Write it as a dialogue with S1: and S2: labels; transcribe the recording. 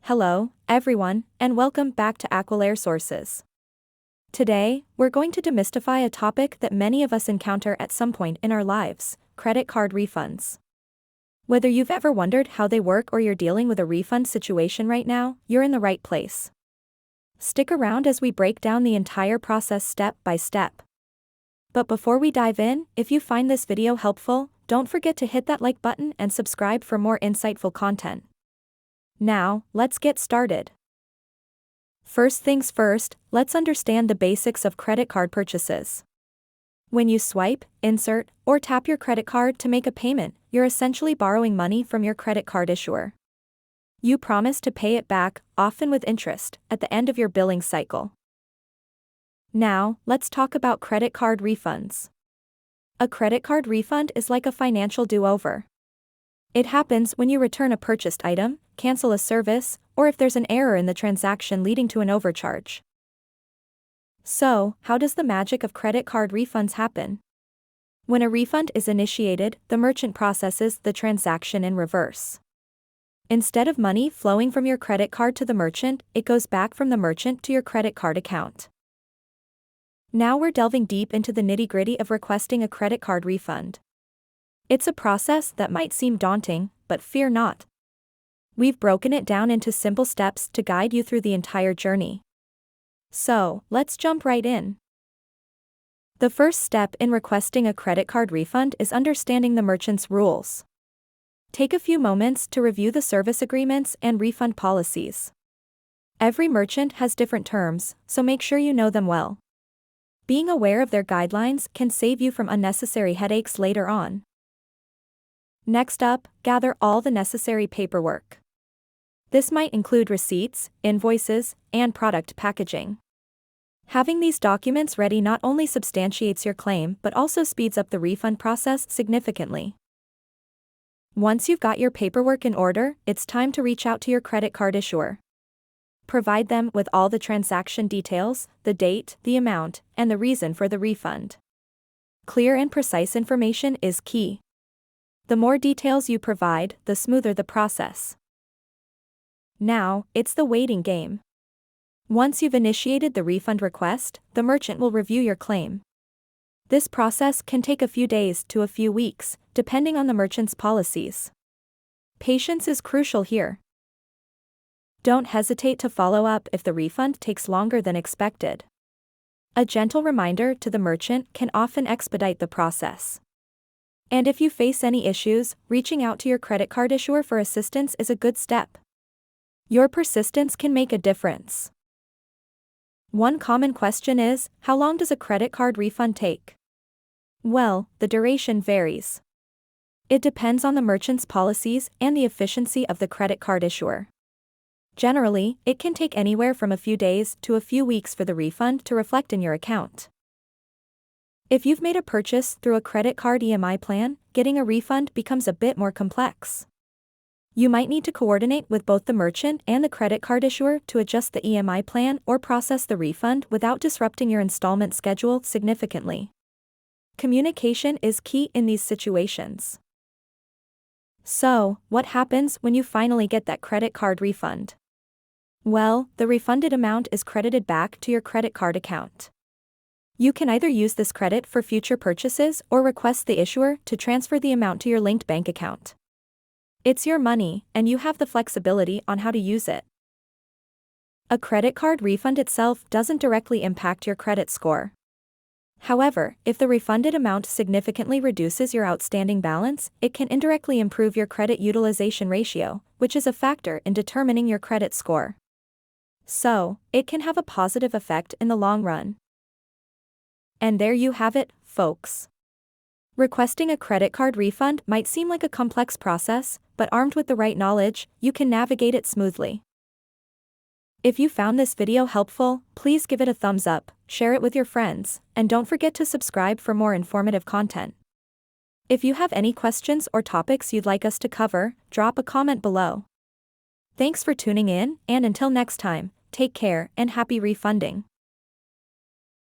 S1: Hello, everyone, and welcome back to Aqualair Sources. Today, we're going to demystify a topic that many of us encounter at some point in our lives: credit card refunds. Whether you've ever wondered how they work or you're dealing with a refund situation right now, you're in the right place. Stick around as we break down the entire process step by step. But before we dive in, if you find this video helpful, don't forget to hit that like button and subscribe for more insightful content. Now, let's get started. First things first, let's understand the basics of credit card purchases. When you swipe, insert, or tap your credit card to make a payment, you're essentially borrowing money from your credit card issuer. You promise to pay it back, often with interest, at the end of your billing cycle. Now, let's talk about credit card refunds. A credit card refund is like a financial do-over. It happens when you return a purchased item, cancel a service, or if there's an error in the transaction leading to an overcharge. So, how does the magic of credit card refunds happen? When a refund is initiated, the merchant processes the transaction in reverse. Instead of money flowing from your credit card to the merchant, it goes back from the merchant to your credit card account. Now we're delving deep into the nitty-gritty of requesting a credit card refund. It's a process that might seem daunting, but fear not. We've broken it down into simple steps to guide you through the entire journey. So, let's jump right in. The first step in requesting a credit card refund is understanding the merchant's rules. Take a few moments to review the service agreements and refund policies. Every merchant has different terms, so make sure you know them well. Being aware of their guidelines can save you from unnecessary headaches later on. Next up, gather all the necessary paperwork. This might include receipts, invoices, and product packaging. Having these documents ready not only substantiates your claim but also speeds up the refund process significantly. Once you've got your paperwork in order, it's time to reach out to your credit card issuer. Provide them with all the transaction details, the date, the amount, and the reason for the refund. Clear and precise information is key. The more details you provide, the smoother the process. Now, it's the waiting game. Once you've initiated the refund request, the merchant will review your claim. This process can take a few days to a few weeks, depending on the merchant's policies. Patience is crucial here. Don't hesitate to follow up if the refund takes longer than expected. A gentle reminder to the merchant can often expedite the process. And if you face any issues, reaching out to your credit card issuer for assistance is a good step. Your persistence can make a difference. One common question is, how long does a credit card refund take? Well, the duration varies. It depends on the merchant's policies and the efficiency of the credit card issuer. Generally, it can take anywhere from a few days to a few weeks for the refund to reflect in your account. If you've made a purchase through a credit card EMI plan, getting a refund becomes a bit more complex. You might need to coordinate with both the merchant and the credit card issuer to adjust the EMI plan or process the refund without disrupting your installment schedule significantly. Communication is key in these situations. So, what happens when you finally get that credit card refund? Well, the refunded amount is credited back to your credit card account. You can either use this credit for future purchases or request the issuer to transfer the amount to your linked bank account. It's your money, and you have the flexibility on how to use it. A credit card refund itself doesn't directly impact your credit score. However, if the refunded amount significantly reduces your outstanding balance, it can indirectly improve your credit utilization ratio, which is a factor in determining your credit score. So, it can have a positive effect in the long run. And there you have it, folks. Requesting a credit card refund might seem like a complex process, but armed with the right knowledge, you can navigate it smoothly. If you found this video helpful, please give it a thumbs up, share it with your friends, and don't forget to subscribe for more informative content. If you have any questions or topics you'd like us to cover, drop a comment below. Thanks for tuning in, and until next time, take care and happy refunding.